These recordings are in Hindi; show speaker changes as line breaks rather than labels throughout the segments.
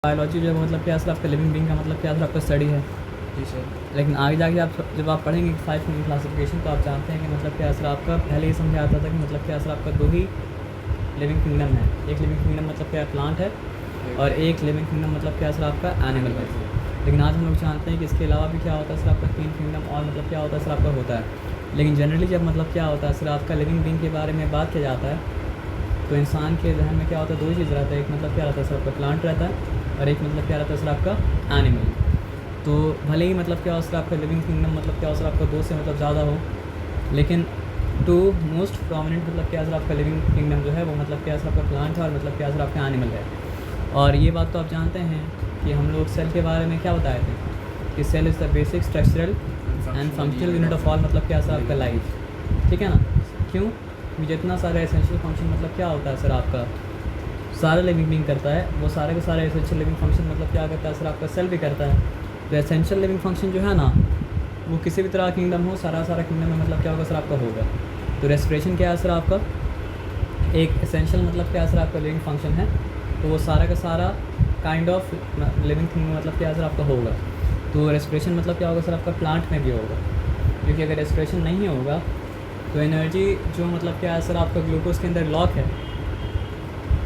बायोलॉजी जो है वो मतलब क्या सर आपका लिविंग बीइंग का मतलब क्या सर आपका स्टडी है।
जी सर।
लेकिन आगे जाके आप जब आप पढ़ेंगे 5 किंगडम क्लासिफिकेशन तो आप जानते हैं कि मतलब क्या सर आपका पहले ही समझा आता था कि मतलब क्या सर आपका 2 ही लिविंग किंगडम है। एक लिविंग किंगडम मतलब क्या प्लांट है और एक लिविंग किंगडम मतलब क्या सर आपका एनिमल है। लेकिन आज हम लोग जानते हैं कि इसके अलावा भी क्या होता है सर आपका 3 किंगडम और मतलब क्या होता है सर आपका होता है। लेकिन जनरली जब मतलब क्या होता है सर आपका लिविंग बीइंग के बारे में बात किया जाता है तो इंसान के जहन में क्या होता है, 2 ही चीज़ रहता है। एक मतलब क्या रहता है सर आपका प्लांट रहता है और एक मतलब क्या रहता है सर आपका एनिमल। तो भले ही मतलब क्या हो सर आपका लिविंग किंगडम मतलब क्या हो सर आपका 2 से मतलब ज़्यादा हो, लेकिन 2 मोस्ट प्रोमिनेंट मतलब क्या सर आपका लिविंग किंगडम जो है वो मतलब क्या सर आपका प्लांट है और मतलब क्या सर आपका एनिमल है। और ये बात तो आप जानते हैं कि हम लोग सेल के बारे में क्या बताए थे कि cell is the basic structural and functional unit of all मतलब क्या सर आपका लाइफ। ठीक है ना। क्यों? जितना सारा एसेंशियल फंक्शन मतलब क्या होता है सर आपका सारा लिविंग बीइंग करता है, वो सारे के सारे एसेंशियल लिविंग फंक्शन मतलब क्या करता है सर आपका सेल भी करता है। तो एसेंशियल लिविंग फंक्शन जो है ना वो किसी भी तरह किंगडम हो, सारा किंगडम में मतलब क्या होगा सर आपका होगा। तो रेस्पिरेशन क्या है सर आपका एक एसेंशियल मतलब क्या सर आपका लिविंग फंक्शन है। तो वो सारा का सारा काइंड ऑफ लिविंग थिंग मतलब क्या सर आपका होगा। तो रेस्पिरेशन मतलब क्या होगा सर आपका प्लांट में भी होगा, क्योंकि अगर रेस्पिरेशन नहीं होगा तो एनर्जी जो मतलब क्या है सर आपका ग्लूकोज के अंदर लॉक है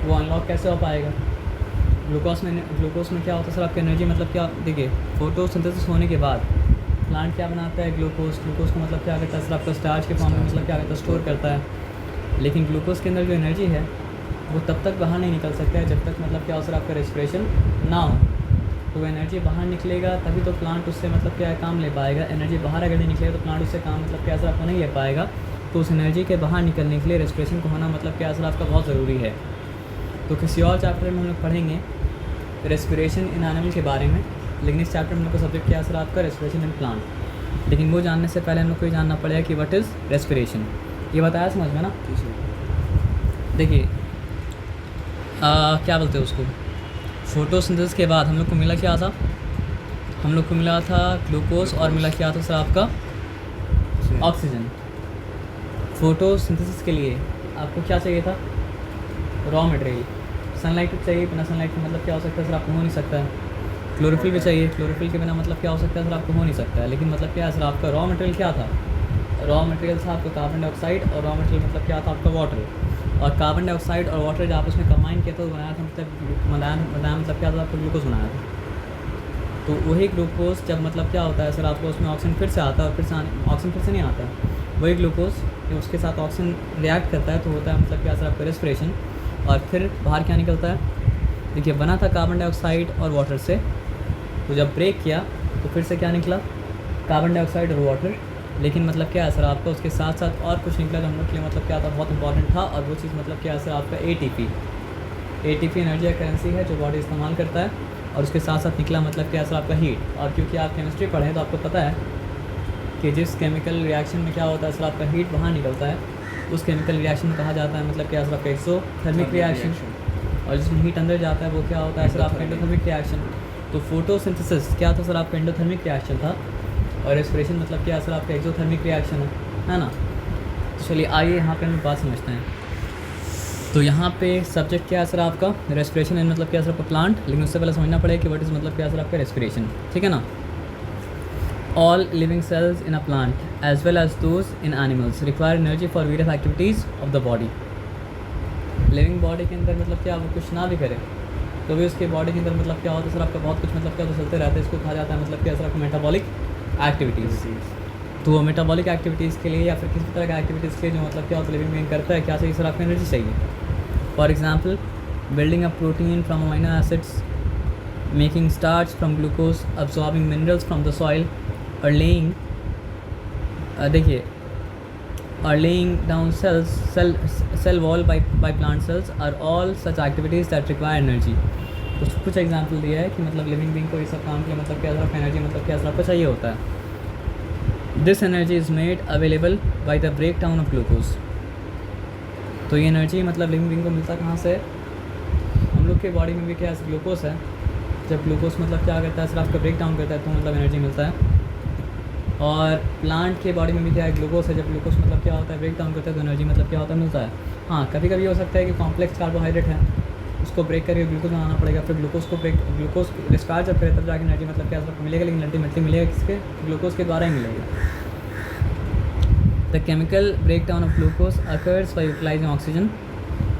वो अनलॉक कैसे हो पाएगा। ग्लूकोज में क्या होता है सर आपकी एनर्जी मतलब क्या, देखिए फोटोसिंथेसिस होने के बाद प्लांट क्या बनाता है, ग्लूकोज को मतलब क्या करता है सर आपका स्टार्च के फॉर्म में मतलब क्या करता है स्टोर करता है। लेकिन ग्लूकोज के अंदर जो एनर्जी है वो तब तक बाहर नहीं निकल सकता है जब तक मतलब क्या हो सर आपका रेस्पिरेशन ना हो। तो एनर्जी बाहर निकलेगा तभी तो प्लांट उससे मतलब क्या काम ले पाएगा। एनर्जी बाहर अगर नहीं निकलेगा तो प्लांट उससे काम मतलब क्या सर आपको नहीं ले पाएगा। तो उस एनर्जी के बाहर निकलने के लिए रेस्पिरेशन को होना मतलब क्या सर आपका बहुत ज़रूरी है। तो किसी और चैप्टर में हम लोग पढ़ेंगे रेस्पिरेशन इन एनिमल के बारे में, लेकिन इस चैप्टर में हम लोग का सब्जेक्ट क्या सर आपका रेस्पिरेशन इन प्लांट। लेकिन वो जानने से पहले हम लोग को ये जानना पड़ेगा कि व्हाट इज़ रेस्पिरेशन। ये बताया समझ में ना। देखिए क्या बोलते हैं उसको, फोटोसिंथेसिस के बाद हम लोग को मिला क्या था, हम लोग को मिला था ग्लूकोज और मिला क्या था सर आपका ऑक्सीजन। फोटोसिंथेसिस के लिए आपको क्या चाहिए था, रॉ मटेरियल। सनलाइट भी चाहिए, बिना सनलाइट के मतलब क्या हो सकता है सर आपको हो नहीं सकता है। क्लोरोफिल भी चाहिए, क्लोरोफिल के बिना मतलब क्या हो सकता है सर आपको हो नहीं सकता है। लेकिन मतलब क्या है सर आपका रॉ मटेरियल क्या था, रॉ मटेरियल था आपका कार्बन डाइऑक्साइड और रॉ मटेरियल मतलब क्या था आपका वाटर। और कार्बन डाइऑक्साइड और वाटर जब आपस में कंबाइन किया तो बनाया था बनाया मतलब क्या था आपको ग्लूकोज बनाया था। तो वही ग्लूकोज जब मतलब क्या होता है सर आपको उसमें ऑक्सीजन फिर से आता है और फिर से ऑक्सीजन फिर से नहीं आता है, वही ग्लूकोज जब उसके साथ ऑक्सीजन रिएक्ट करता है तो होता है मतलब क्या सर आपका रेस्पिरेशन। और फिर बाहर क्या निकलता है, देखिए बना था कार्बन डाइऑक्साइड और वाटर से, तो जब ब्रेक किया तो फिर से क्या निकला, कार्बन डाइऑक्साइड और वाटर। लेकिन मतलब क्या है सर आपका उसके साथ साथ और कुछ निकला जो हम लोग के लिए मतलब क्या था बहुत इंपॉर्टेंट था, और वो चीज़ मतलब क्या है सर आपका ATP एनर्जी या करेंसी है जो बॉडी इस्तेमाल करता है। और उसके साथ साथ निकला मतलब क्या है सर आपका हीट। और क्योंकि आप केमिस्ट्री पढ़ें तो आपको पता है कि जिस केमिकल रिएक्शन में क्या होता है सर आपका हीट बाहर निकलता है उस केमिकल रिएक्शन में कहा जाता है मतलब क्या सर आपका एक्सोथर्मिक रिएक्शन। और जिसमें हीट अंदर जाता है वो क्या होता है सर आपका एंडोथर्मिक रिएक्शन। तो फोटोसिंथेसिस क्या था सर आपका एंडोथर्मिक रिएक्शन था और रेस्पिरेशन मतलब क्या सर आपका एक्सोथर्मिक रिएक्शन है ना। तो चलिए आइए यहाँ पे हम बात समझते हैं। तो यहाँ पे सब्जेक्ट क्या है सर आपका रेस्पिरेशन एंड मतलब क्या सर आपका प्लांट। लेकिन उससे पहले समझना पड़ेगा कि व्हाट इज़ मतलब क्या सर आपका रेस्पिरेशन। ठीक है ना। All living cells in a plant as well as those in animals require energy for various activities of the body. Living body के अंदर मतलब क्या वो कुछ ना भी करे तो भी उसके बॉडी के अंदर मतलब क्या होता है सर आपका बहुत कुछ मतलब क्या तो चलते रहता है। इसको कहा जाता है मतलब क्या सर आपका मेटाबॉलिक एक्टिविटीज़। तो मेटाबॉलिक एक्टिविटीज़ के लिए या फिर किसी तरह का एक्टिविटीज़ के लिए जो मतलब क्या होता है लिविंग बीइंग करता है क्या चाहिए सर आपको एनर्जी चाहिए। For example building a protein from amino acids, making starch from glucose, absorbing minerals from the soil और लेइंग देखिए or laying down cell wall by plant cells are all such activities that require energy. तो कुछ एग्जाम्पल दिया है कि मतलब लिविंग बीइंग को ये सब काम के मतलब क्या तरफ एनर्जी मतलब क्या तरफ चाहिए होता है। This energy is made available by the break down of glucose. तो ये एनर्जी मतलब लिविंग बीइंग को मिलता कहाँ से, हम लोग के बॉडी में भी क्या ग्लूकोज है। जब ग्लूकोज मतलब क्या करता है सर आपका ब्रेक डाउन करता है तो मतलब एनर्जी मिलता है। और प्लांट के बॉडी में भी क्या है ग्लूकोज है। जब ग्लूकोज मतलब क्या होता है ब्रेक डाउन करता है तो एनर्जी मतलब क्या होता है मिलता है। हाँ कभी कभी हो सकता है कि कॉम्प्लेक्स कार्बोहाइड्रेट है उसको ब्रेक करके ग्लूकोज बनाना पड़ेगा, फिर ग्लूकोज रिस्पायर जब करे तब जाके एनर्जी मतलब क्या आपको मिलेगा, लेकिन अल्टीमेटली मिलेगा किसके, ग्लूकोज के द्वारा ही मिलेगा। The chemical break down of glucose occurs by utilising oxygen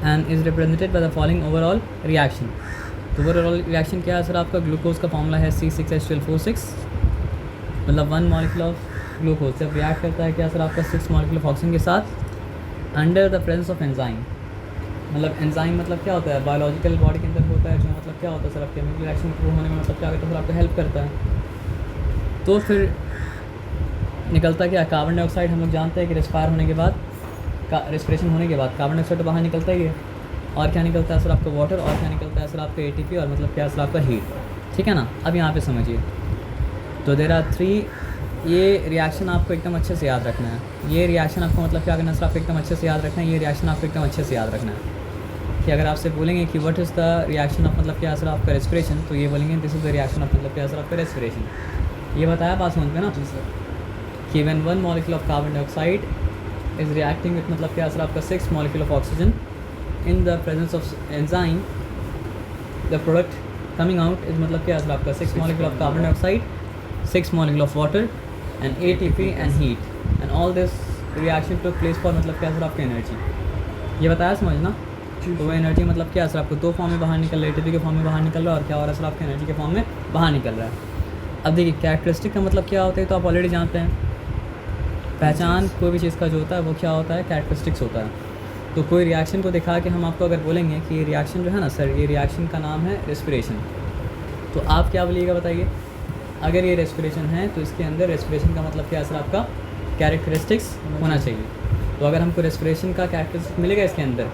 and is represented by the following overall reaction. तो ओवरऑल रिएक्शन क्या है सर, आपका ग्लूकोज का फॉर्मूला है C6H12O6, मतलब 1 मॉलिक्यूल ऑफ ग्लूकोज जब रिएक्ट करता है क्या सर आपका 6 मॉलिक्यूल ऑफ ऑक्सीजन के साथ under the presence of enzyme. मतलब एंजाइम मतलब क्या होता है, बायोलॉजिकल बॉडी के अंदर होता है, जो मतलब क्या होता है सर आपके केमिकल रिएक्शन होने में मतलब क्या करता है सर, आपको हेल्प करता है। तो फिर निकलता क्या, कार्बन डाइऑक्साइड। हम लोग जानते हैं कि रेस्पायर होने के बाद, रेस्पिरेशन होने के बाद कार्बन डाइऑक्साइड बाहर निकलता ही है, और क्या निकलता है सर आपका वाटर, और क्या निकलता है सर आपका ATP, और मतलब क्या सर आपका हीट। ठीक है ना। अब यहाँ पे समझिए, तो देयर आर 3, ये रिएक्शन आपको एकदम अच्छे से याद रखना है। ये रिएक्शन आपको मतलब क्या करना है सर, आपको एकदम अच्छे से याद रखना है। ये रिएक्शन आपको एकदम अच्छे से याद रखना है कि अगर आपसे बोलेंगे कि what is the reaction of मतलब क्या सर आपका रेस्पिरेशन, तो ये बोलेंगे this is the reaction of मतलब क्या सर आपका रेस्पिरेशन। ये बताया बात समझ में ना कि when 1 molecule of carbon dioxide is reacting with मतलब क्या सर आपका 6 molecule of oxygen in the presence of enzyme, the product coming out is मतलब क्या सर आपका 6 molecule of carbon dioxide, 6 molecule of water and ATP and heat, and all this reaction took place for मतलब क्या सर आपकी एनर्जी। ये बताया समझना। तो वो एनर्जी मतलब क्या सर आपको 2 फॉर्म में बाहर निकल रहा है, ATP के फॉर्म में बाहर निकल रहा है, और क्या हो रहा है सर आपकी एनर्जी के फॉर्म में बाहर निकल रहा है। अब देखिए कैरेक्टरिस्टिक का मतलब क्या होता है, तो आप ऑलरेडी जानते हैं। पहचान कोई भी चीज़ का जो होता है वो क्या होता है, कैरेक्टरिस्टिक्स होता है। तो कोई रिएक्शन को दिखा के हम आपको अगर बोलेंगे कि ये रिएक्शन जो है ना सर, ये रिएक्शन का नाम है रेस्पिरेशन, तो आप क्या बोलिएगा बताइए। अगर ये रेस्पिरेशन है तो इसके अंदर रेस्पिरेशन का मतलब क्या है सर आपका कैरेक्टरिस्टिक्स होना चाहिए। तो अगर हमको रेस्पिरेशन का कैरेक्टरिस्टिक्स मिलेगा इसके अंदर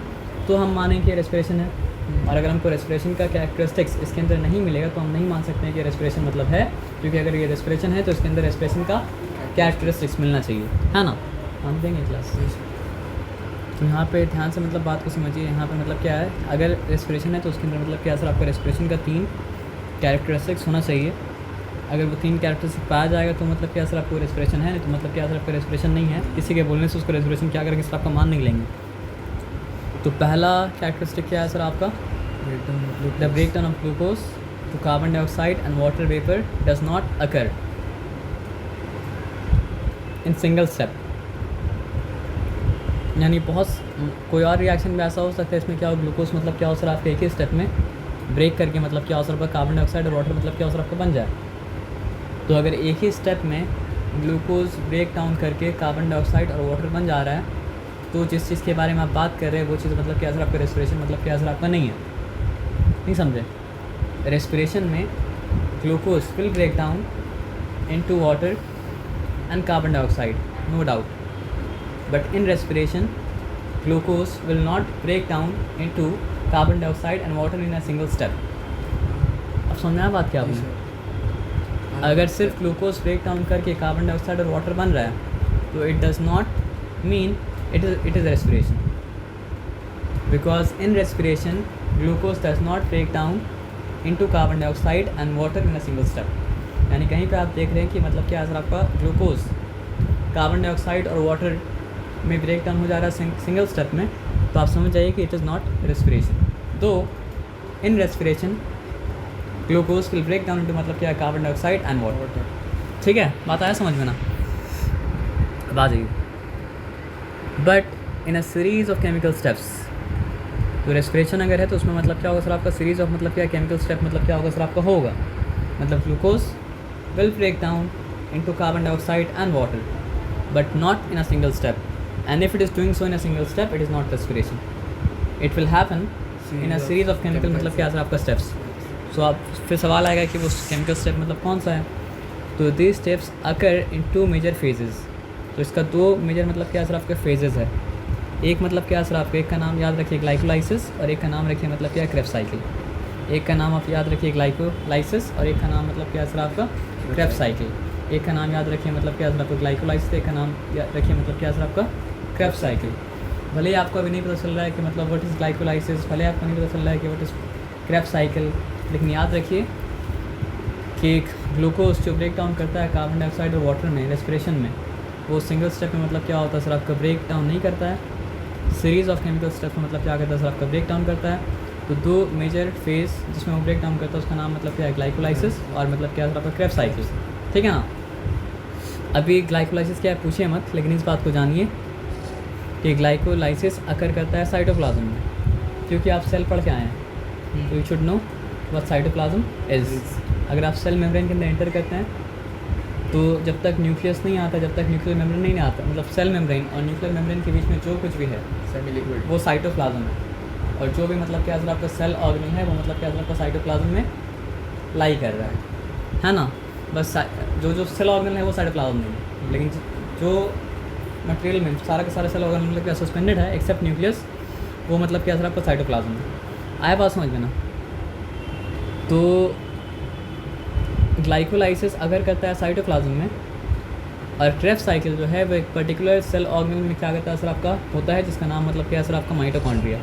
तो हम मानेंगे कि रेस्पिरेशन है, और अगर हमको रेस्पिरेशन का कैरेक्टरिस्टिक्स इसके अंदर नहीं मिलेगा तो हम नहीं मान सकते हैं कि रेस्पिरेशन मतलब है, क्योंकि अगर ये रेस्पिरेशन है तो इसके अंदर रेस्पिरेशन का कैरेक्टरिस्टिक्स मिलना चाहिए, है ना। हम देंगे क्लास। तो यहाँ पे ध्यान से मतलब बात को समझिए। यहाँ पे मतलब क्या है, अगर रेस्पिरेशन है तो उसके अंदर मतलब क्या सर आपका रेस्पिरेशन का 3 कैरेक्टरिस्टिक्स होना चाहिए। अगर वो 3 कैरेक्टरिस्टिक पाया जाएगा तो मतलब क्या सर आपको रेस्पिरेशन है, नहीं तो मतलब क्या सर आपका रेस्पिरेशन नहीं है। किसी के बोलने से उसको रेस्पिरेशन क्या करेंगे सर आपका मान नहीं लेंगे। तो पहला कैरेक्टरिस्टिक क्या है सर आपका, the break down of glucose to carbon dioxide and water vapour does not occur in single step. यानी बहुत कोई और रिएक्शन भी ऐसा हो सकता है, इसमें क्या हो, ग्लूकोज मतलब क्या हो सर आपके एक ही स्टेप में ब्रेक करके मतलब क्या हो सर आपका कार्बन डाइऑक्साइड और वाटर मतलब क्या हो सर आपका बन जाए। तो अगर एक ही स्टेप में ग्लूकोज ब्रेक डाउन करके कार्बन डाइऑक्साइड और वाटर बन जा रहा है, तो जिस चीज़ के बारे में आप बात कर रहे हैं वो चीज़ मतलब क्या सर आपका रेस्पिरेशन मतलब क्या सर आपका नहीं है। नहीं समझे। रेस्पिरेशन में glucose will break down into water and carbon dioxide, no doubt, but in respiration glucose will not break down into carbon dioxide and water in a single step. अब समझ में आया बात क्या आपने। अगर सिर्फ ग्लूकोज ब्रेक डाउन करके कार्बन डाइऑक्साइड और वाटर बन रहा है तो it does not mean it is respiration, because in respiration glucose does not break down into carbon dioxide and water in a single step। यानी कहीं पे आप देख रहे हैं कि मतलब क्या सर आपका ग्लूकोज कार्बन डाइऑक्साइड और वाटर में ब्रेक डाउन हो जा रहा है सिंगल स्टेप में, तो आप समझ जाइए कि it is not respiration. Though in respiration glucose will break down into मतलब क्या कार्बन डाइऑक्साइड एंड वाटर। ठीक है, बात आया समझ में ना। अब आ जाइए, but in a series of chemical steps. तो रेस्पिरेशन अगर है तो उसमें मतलब क्या होगा सर आपका सीरीज ऑफ मतलब क्या केमिकल स्टेप मतलब क्या होगा सर आपका होगा, मतलब glucose will break down into carbon dioxide and water but not in a single step, and if it is doing so in a single step it is not respiration, it will happen in a series of chemical मतलब क्या सर आपका स्टेप्स। सो आप फिर सवाल आएगा कि वो केमिकल स्टेप मतलब कौन सा है। तो these steps occur in 2 major phases. तो इसका 2 मेजर मतलब क्या सर आपके फेजेस है। एक मतलब क्या सर आपके, एक का नाम याद रखिए ग्लाइकोलाइसिस, और एक का नाम रखिए मतलब क्या क्रेब्स साइकिल। एक का नाम आप याद रखिए ग्लाइकोलाइसिस, और एक का नाम मतलब क्या सर आपका क्रेब्स साइकिल। एक का नाम याद रखिए मतलब क्या सर आपका ग्लाइकोलाइसिस, एक का नाम याद रखिए मतलब क्या सर आपका क्रेब्स साइकिल। भले ही आपको अभी नहीं पता चल रहा है कि मतलब व्हाट इज़ ग्लाइकोलाइसिस, भले आपको नहीं पता चल रहा है कि व्हाट इज़ क्रेब्स साइकिल, लेकिन याद रखिए कि ग्लूकोज जो ब्रेक डाउन करता है कार्बन डाइऑक्साइड और वाटर में रेस्पिरेशन में, वो सिंगल स्टेप में मतलब क्या होता है सर आपका ब्रेक डाउन नहीं करता है, सीरीज़ ऑफ केमिकल स्टेप में मतलब क्या करता है सर आपका ब्रेक डाउन करता है। तो दो मेजर फेज जिसमें वो ब्रेक डाउन करता है उसका नाम मतलब क्या है ग्लाइकोलाइसिस, और मतलब क्या है आपका क्रेब्स साइकिल, ठीक है ना। अभी ग्लाइकोलाइसिस क्या है पूछिए मत, लेकिन इस बात को जानिए कि ग्लाइकोलाइसिस अकर करता है साइटोप्लाज्म में, क्योंकि आप सेल पढ़ के आए हैं तो you should know what cytoplasm is. अगर आप सेल मेम्ब्रेन के अंदर एंटर करते हैं तो जब तक न्यूक्लियस नहीं आता, जब तक न्यूक्लियर मेम्ब्रेन नहीं आता, मतलब सेल मेम्ब्रेन और न्यूक्लियर मेम्ब्रेन के बीच में जो कुछ भी है
सेमी लिक्विड
वो साइटोप्लाज्म है, और जो भी मतलब क्या आपका सेल ऑर्गेनल है वो मतलब क्या आपका साइटोप्लाज्म में लाई कर रहा है ना। बस जो सेल ऑर्गेनल है वो साइटोप्लाज्म नहीं है, लेकिन जो मटेरियल में सारा का सारा सेल ऑर्गेनल मतलब क्या सस्पेंडेड है एक्सेप्ट न्यूक्लियस, वो मतलब क्या आपका साइटोप्लाज्म है। आया बात समझ में ना। तो ग्लाइकोलाइसिस अगर करता है साइटोप्लाज्म में, और क्रेब्स साइकिल जो है वो एक पर्टिकुलर सेल ऑर्गेनल में क्या करता है असर आपका होता है, जिसका नाम मतलब क्या असर आपका माइटोकॉन्ड्रिया।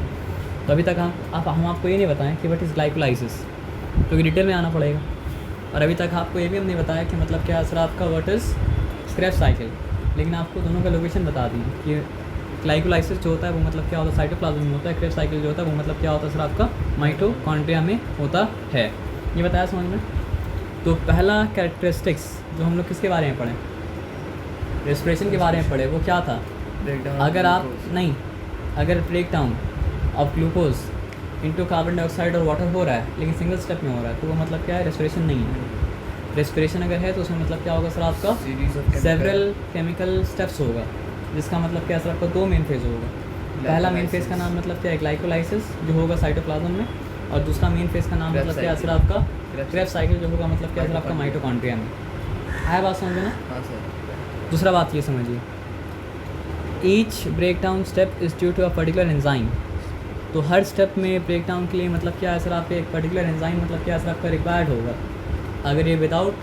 तो अभी तक हम आपको ये नहीं बताएं कि व्हाट इज़ ग्लाइकोलाइसिस, क्योंकि डिटेल में आना पड़ेगा। और अभी तक आपको ये भी हमने बताया कि मतलब क्या असर आपका व्हाट इज़ क्रेब्स साइकिल, लेकिन आपको दोनों का लोकेशन बता दी कि ग्लाइकोलाइसिस जो होता है वो मतलब क्या होता है साइटोप्लाज्म में होता है, क्रेब्स साइकिल जो होता है वो मतलब क्या होता है सर आपका माइटोकॉन्ड्रिया में होता है। ये बताया समझ में। तो पहला कैरेक्टरिस्टिक्स जो हम लोग किसके बारे में पढ़े, रेस्पिरेशन के बारे में पढ़े, वो क्या था, अगर आप नहीं, अगर break down of glucose into carbon dioxide और वाटर हो रहा है लेकिन सिंगल स्टेप में हो रहा है तो वो मतलब क्या है रेस्पिरेशन नहीं है। रेस्पिरेशन अगर है तो उसमें मतलब क्या होगा सर आपका सेवरल केमिकल स्टेप्स होगा, जिसका मतलब क्या सर आपका दो मेन फेज होगा। पहला मेन फेज का नाम मतलब क्या है ग्लाइकोलाइसिस जो होगा साइटोप्लाज्म में, और दूसरा मेन फेज का नाम मतलब क्या सर आपका क्रेब्स साइकिल जो होगा मतलब क्या सर आपका माइटोकॉन्ड्रिया में। आया बात समझ में ना।
हाँ सर।
दूसरा बात ये समझिए, each break down step is due to a particular enzyme. तो हर स्टेप में ब्रेक डाउन के लिए मतलब क्या है सर आपके एक पर्टिकुलर एंजाइम मतलब क्या सर आपका रिक्वायर्ड होगा। अगर ये विदाउट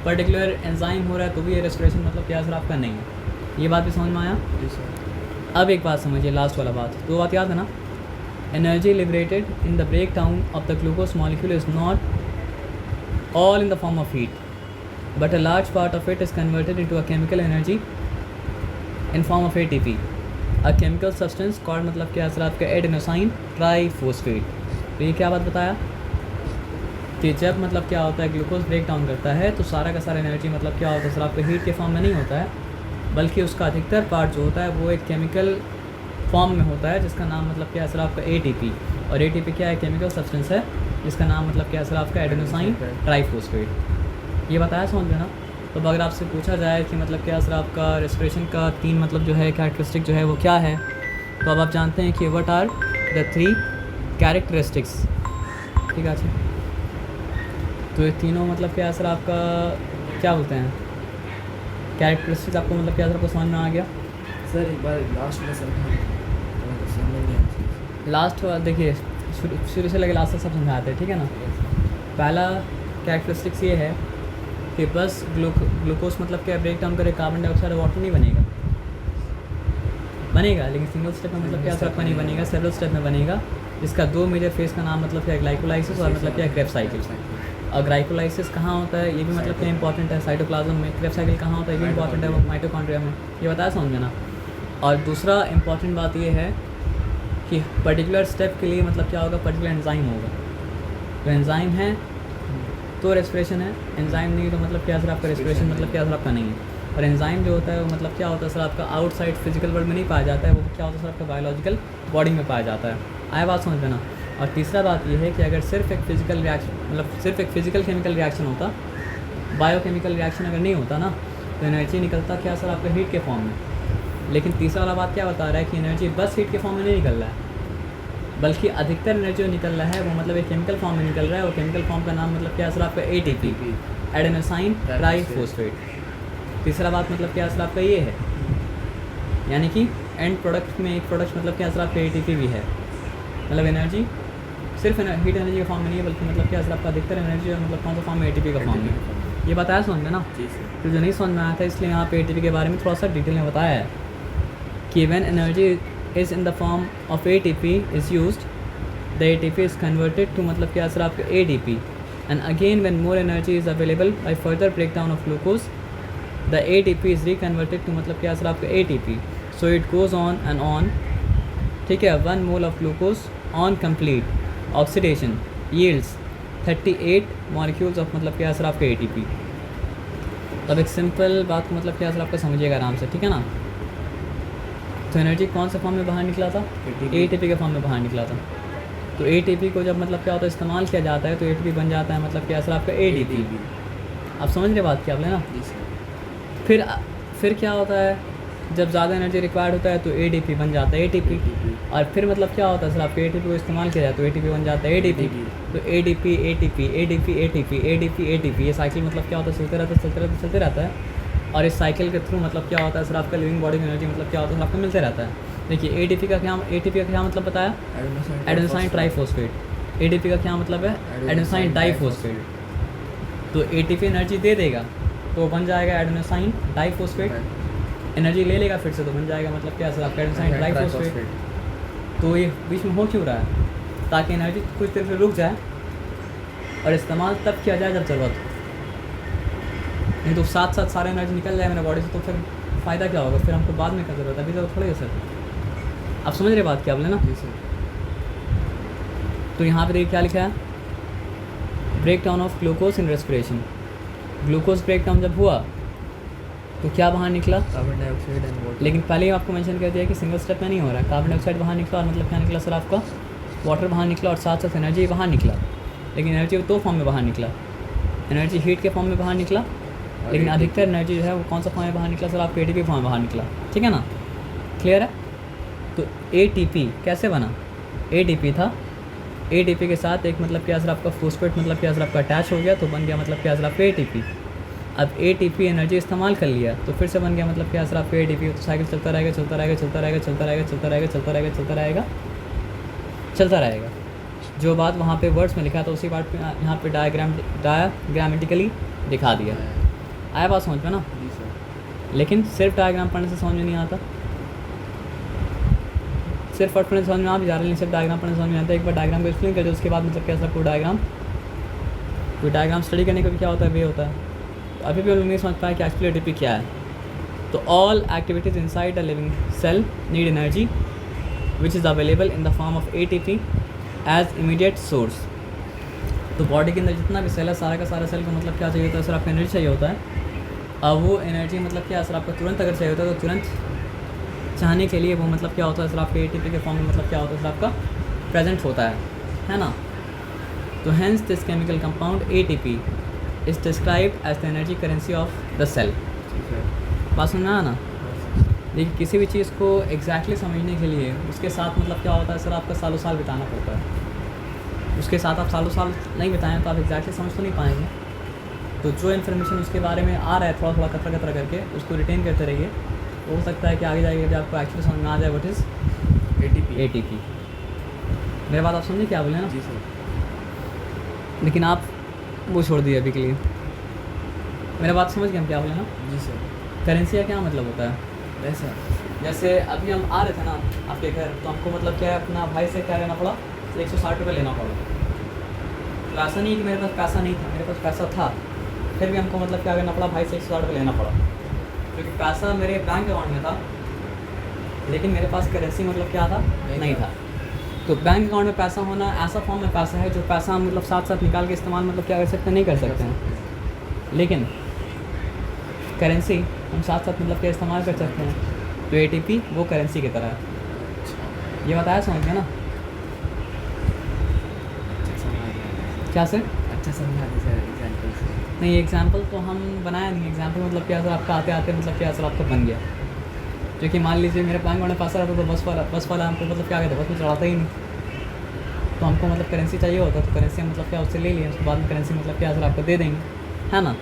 पर्टिकुलर एंजाइम हो रहा है तो भी ये रेस्पिरेशन मतलब क्या सर आपका नहीं है। ये बात भी समझ में आया।
जी सर।
अब एक बात समझिए, लास्ट वाला बात, दो बात याद है ना। Energy liberated in the break down of the glucose molecule is not all in the form of heat, but a large part of it is converted into a chemical energy in form of ATP, a chemical substance called मतलब क्या सर आपका एडेनोसाइन ट्राइफॉस्फेट। तो ये क्या बात बताया कि जब मतलब क्या होता है ग्लूकोज ब्रेक डाउन करता है तो सारा का सारा एनर्जी मतलब क्या होता है सर आपका हीट के फॉर्म में नहीं होता है, बल्कि उसका अधिकतर पार्ट जो होता है वो एक केमिकल फॉर्म में होता है, जिसका नाम मतलब क्या है सर आपका ATP। और ATP क्या है, केमिकल सब्सटेंस है जिसका नाम मतलब क्या है सर आपका एडेनोसाइन ट्राइफॉस्फेट। ये बताया समझ में ना। तो अब अगर आपसे पूछा जाए कि मतलब क्या सर आपका रेस्पिरेशन का तीन मतलब जो है कैरेक्टरिस्टिक जो है वो क्या है, तो अब आप जानते हैं कि व्हाट आर द 3 कैरेक्टरिस्टिक्स। ठीक है, अच्छा। तो ये तीनों मतलब क्या सर आपका क्या बोलते हैं कैरेक्टरिस्टिक्स, आपको मतलब क्या सर आपको समझ में आ गया।
सर एक बार लास्ट में
लास्ट देखिए शुरू से लगे लास्ट तक सब समझाते हैं, ठीक है ना। पहला कैरेक्टरिस्टिक्स ये है कि बस ग्लूकोज मतलब क्या ब्रेक डाउन करे कार्बन डाइऑक्साइड और वाटर नहीं बनेगा, लेकिन सिंगल स्टेप में मतलब क्या सर नहीं बनेगा, सेवरल स्टेप में बनेगा, जिसका दो मेजर फेज का नाम मतलब क्या है ग्लाइकोलाइसिस और मतलब क्या है क्रेब्स साइकिल। और ग्लाइकोलाइसिस कहाँ होता है ये भी मतलब क्या इंपॉर्टेंट है, साइटोप्लाज्म में। क्रेब्स साइकिल कहाँ होता है ये भी इंपॉर्टेंट है, वो माइटोकॉन्ड्रिया में। ये बताया समझ में ना। और दूसरा इंपॉर्टेंट बात ये है कि पर्टिकुलर स्टेप के लिए मतलब क्या होगा, पर्टिकुलर एंजाइम होगा। तो एंजाइम है तो रेस्पिरेशन है, एंजाइम नहीं तो मतलब क्या सर आपका रेस्पिरेशन मतलब क्या सर आपका नहीं है। और एंजाइम जो होता है वो मतलब क्या होता है सर आपका आउटसाइड फिजिकल वर्ल्ड में नहीं पाया जाता है, वो क्या होता है सर आपका बायोलॉजिकल बॉडी में पाया जाता है। आया बात समझ में ना। और तीसरा बात ये है कि अगर सिर्फ एक फिजिकल रिएक्शन मतलब सिर्फ एक फिजिकल केमिकल रिएक्शन होता, बायोकेमिकल रिएक्शन अगर नहीं होता ना, तो एनर्जी निकलता क्या सर आपका हीट के फॉर्म में। लेकिन तीसरा वाला बात क्या बता रहा है कि एनर्जी बस हीट के फॉर्म में नहीं निकल रहा है, बल्कि अधिकतर एनर्जी जो निकल रहा है वो मतलब एक केमिकल फॉर्म में निकल रहा है। और केमिकल फॉर्म का नाम मतलब क्या सर आपका ATP, एडेनोसाइन ट्राइफॉस्फेट। तीसरा बात मतलब क्या सर आपका ये है, यानी कि एंड प्रोडक्ट में एक प्रोडक्ट मतलब क्या सर आपका ATP भी है। मतलब एनर्जी सिर्फ हीट एनर्जी के फॉर्म में नहीं है, बल्कि मतलब क्या सर आपका अधिकतर एनर्जी मतलब कौन सा फॉर्म में, ATP का फॉर्म में। ये बताया समझ में ना। तो जो नहीं समझ में आया था इसलिए यहाँ पे ATP के बारे में थोड़ा सा डिटेल में बताया है कि when energy is in the form of ATP is used, the ATP is converted to मतलब क्या सर आपका ADP, and again when more energy is available by further breakdown of glucose, the ATP is reconverted to मतलब क्या सर आपका ATP, so it goes on and on। ठीक है, 1 mole of glucose on complete oxidation yields 38 molecules of मतलब क्या सर आपका ATP। अब एक सिंपल बात को मतलब क्या सर आपका समझिएगा आराम से, ठीक है ना। तो एनर्जी कौन से फॉर्म में बाहर निकला था? ATP के फॉर्म में बाहर निकला था। तो ATP को जब मतलब क्या होता है इस्तेमाल किया जाता है तो ATP बन जाता है मतलब क्या सर आपका ADP। आप समझ रहे बात क्या आपने ना।
जी सर।
फिर क्या होता है, जब ज़्यादा एनर्जी रिक्वायर्ड होता है तो ADP बन जाता है ATP। और फिर मतलब क्या होता है सर आपके ATP को इस्तेमाल किया जाए तो ATP बन जाता है ADP। तो ADP ATP ADP ATP ADP ATP ये साइकिल मतलब क्या होता है चलते रहता है। और इस साइकिल के थ्रू मतलब क्या होता है सर आपका लिविंग बॉडी में एनर्जी मतलब क्या होता है सर आपको मिलते रहता है। देखिए ATP का क्या मतलब बताया? Adenosine triphosphate. ADP का क्या मतलब है? Adenosine diphosphate. तो ATP एनर्जी दे देगा तो बन जाएगा एडेनोसाइन डाइफॉस्फेट। एनर्जी ले लेगा फिर से तो बन जाएगा मतलब क्या सर आपका एडेनोसाइन ट्राइफॉस्फेट। तो ये बीच में हो क्यों रहा है? ताकि एनर्जी कुछ देर फिर रुक जाए और इस्तेमाल तब किया जाए जब ज़रूरत हो। नहीं तो साथ साथ सारा एनर्जी निकल जाए मेरे बॉडी से तो फिर फ़ायदा क्या होगा? फिर हमको बाद में क्या ज़रूरत है, अभी ज़रूरत थोड़ी है सर। आप समझ रहे बात क्या बोले ना।
जी सर।
तो यहाँ पे देखिए क्या लिखा है, break down of glucose in respiration. Glucose break down जब हुआ तो क्या बाहर निकला?
Carbon dioxide and water.
लेकिन पहले ही आपको मेंशन कर दिया कि सिंगल स्टेप में नहीं हो रहा है। कार्बन डाइऑक्साइड बाहर निकला और मतलब क्या निकला सर आपका? वाटर बाहर निकला और साथ साथ एनर्जी बाहर निकला। लेकिन एनर्जी दो फॉर्म में बाहर निकला। एनर्जी हीट के फॉर्म में बाहर निकला, लेकिन अधिकतर एनर्जी जो है वो कौन सा फॉर्म में बाहर निकला सर आपके ATP फॉर्म में बाहर निकला, ठीक है ना। क्लियर है। तो ATP कैसे बना? ADP था, ATP के साथ एक मतलब क्या सर आपका फॉस्फेट मतलब क्या सर आपका अटैच हो गया तो बन गया मतलब क्या सर आपका ATP। अब ATP एनर्जी इस्तेमाल कर लिया तो फिर से बन गया मतलब क्या सर आपका ATP। तो साइकिल चलता रहेगा चलता रहेगा चलता रहेगा चलता रहेगा चलता रहेगा चलता रहेगा चलता रहेगा चलता रहेगा। जो बात वहाँ पे वर्ड्स में लिखा था उसी बात पे यहाँ पे डायग्रामेटिकली दिखा दिया। आया बात समझ में ना।
जी सर।
लेकिन सिर्फ डायग्राम पढ़ने से समझ में नहीं आता, सिर्फ वर्ड पढ़ने से समझ में आ भी जा रहा है, सिर्फ डायग्राम पढ़ने से समझ में आता है। एक बार डायग्राम को एक्सप्लेन कर दो उसके बाद मतलब क्या सर कोई डायग्राम स्टडी करने का भी क्या होता है वे होता है। तो अभी भी हम लोग नहीं समझ पाए कि एक्चुअली ATP क्या है। तो all activities inside a living cell need energy which is available in the form of ATP as immediate source. तो बॉडी के अंदर जितना भी सेल है सारा का सारा सेल को मतलब क्या चाहिए होता है सर आपको? एनर्जी चाहिए होता है। अब वो एनर्जी मतलब क्या सर आपको तुरंत अगर चाहिए होता है तो तुरंत चाहने के लिए वो मतलब क्या होता है सर आपके ATP के फॉर्म में मतलब क्या होता है सर आपका प्रेजेंट होता है ना। तो hence this chemical compound ATP is described as the energy currency of the cell. बात सुनना है ना। देखिए किसी भी चीज़ को एग्जैक्टली समझने के लिए उसके साथ मतलब क्या होता है सर आपका सालों साल बिताना पड़ता है। उसके साथ आप सालों साल नहीं बिताएं तो आप एग्जैक्टली समझ तो नहीं पाएंगे। तो जो इन्फॉर्मेशन उसके बारे में आ रहा है थोड़ा थोड़ा कतरा करके उसको रिटेन करते रहिए। तो हो सकता है कि आगे जाएगा जब आपको एक्चुअली समझ में आ जाए व्हाट इज़ ATP। मेरे बात आप समझिए क्या बोले ना।
जी सर।
लेकिन आप वो छोड़ दिए अभी के लिए। मेरा बात समझ गए हम क्या बोले ना।
जी सर।
करेंसी का क्या मतलब होता है?
वैसा
जैसे अभी हम आ रहे थे ना आपके घर तो हमको मतलब क्या है अपना भाई से क्या लेना पड़ा? 160 रुपये लेना पड़ा। तो ऐसा नहीं कि मेरे पास पैसा नहीं था, मेरे पास पैसा था, फिर भी हमको मतलब क्या करना पड़ा? भाई से 160 रुपये लेना पड़ा क्योंकि पैसा मेरे बैंक अकाउंट में था लेकिन मेरे पास करेंसी मतलब क्या था? नहीं था। तो बैंक अकाउंट में पैसा होना ऐसा फॉर्म में पैसा है जो पैसा हम मतलब साथ साथ निकाल के इस्तेमाल मतलब क्या कर सकते हैं? नहीं कर सकते हैं। लेकिन करेंसी हम साथ साथ मतलब क्या इस्तेमाल कर सकते हैं। तो ATP वो करेंसी की तरह है। ये बताया समझ में ना। क्या सर?
अच्छा समझा दी सर एग्जाम्पल से।
नहीं एग्जाम्पल तो हम बनाया नहीं। एग्जाम्पल मतलब क्या सर आपका आते आते मतलब क्या सर आपका बन गया। जो कि मान लीजिए मेरे बैंक में पैसा रहता तो बस वाला हमको मतलब क्या कहते बस में चढ़ाता ही नहीं। तो हमको मतलब करेंसी चाहिए होता तो करेंसी मतलब क्या उससे ले लिया उसके बाद में करेंसी मतलब क्या सर आपको दे देंगे, है ना।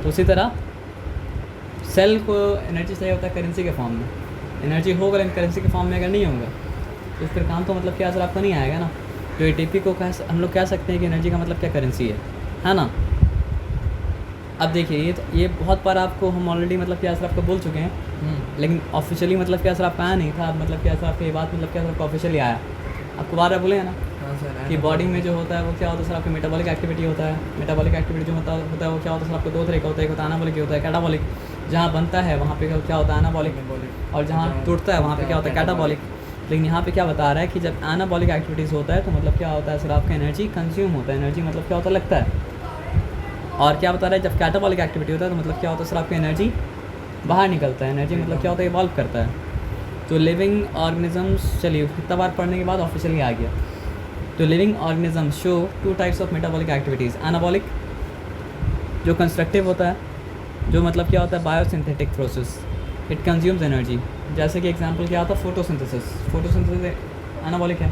तो उसी तरह सेल को एनर्जी चाहिए होता है करेंसी के फॉर्म में। एनर्जी होगा लेकिन करेंसी के फॉर्म में अगर नहीं होगा तो फिर काम तो मतलब क्या सर आपका नहीं आएगा ना। तो ATP को हम लोग कह सकते हैं कि एनर्जी का मतलब क्या करेंसी है ना। अब देखिए ये बहुत बार आपको हम ऑलरेडी मतलब क्या सर आपको बोल चुके हैं लेकिन ऑफिशियली मतलब क्या सर आपका आया नहीं था। अब मतलब क्या सर आपकी ये बात मतलब क्या सर आपको ऑफिशियली आया। आपको बार बार बोले हैं ना
हाँ सर।
कि बॉडी में जो होता है वो क्या होता है सर आपकी मेटाबॉलिक एक्टिविटी होता है। मेटाबॉलिक एक्टिविटी जो होता है वो क्या होता है सर आपको दो तरह का होता है। एक होता है एनाबॉलिक होता है कैटाबॉलिक। जहाँ बनता है वहाँ पे क्या होता है एनाबॉलिक और जहाँ टूटता है वहाँ पे क्या होता है कैटाबॉलिक। लेकिन यहाँ पे क्या बता रहा है कि जब एनाबॉलिक एक्टिविटीज़ होता है तो मतलब क्या होता है सर, आपका एनर्जी कंज्यूम होता है। एनर्जी मतलब क्या होता है, लगता है। और क्या बता रहा है, जब कैटाबॉलिक एक्टिविटी होता है तो मतलब क्या होता है सर, आपकी एनर्जी बाहर निकलता है। एनर्जी मतलब क्या होता है, इवॉल्व करता है। तो लिविंग ऑर्गेनिजम्स, चलिए कितना बार पढ़ने के बाद ऑफिशियली आ गया। तो living organisms show 2 types of metabolic activities. Anabolic जो कंस्ट्रक्टिव होता है, जो मतलब क्या होता है, biosynthetic process, it consumes energy. जैसे कि एग्जांपल क्या होता है, फोटोसिंथेसिस। फोटोसिंथेसिस एनाबॉलिक है।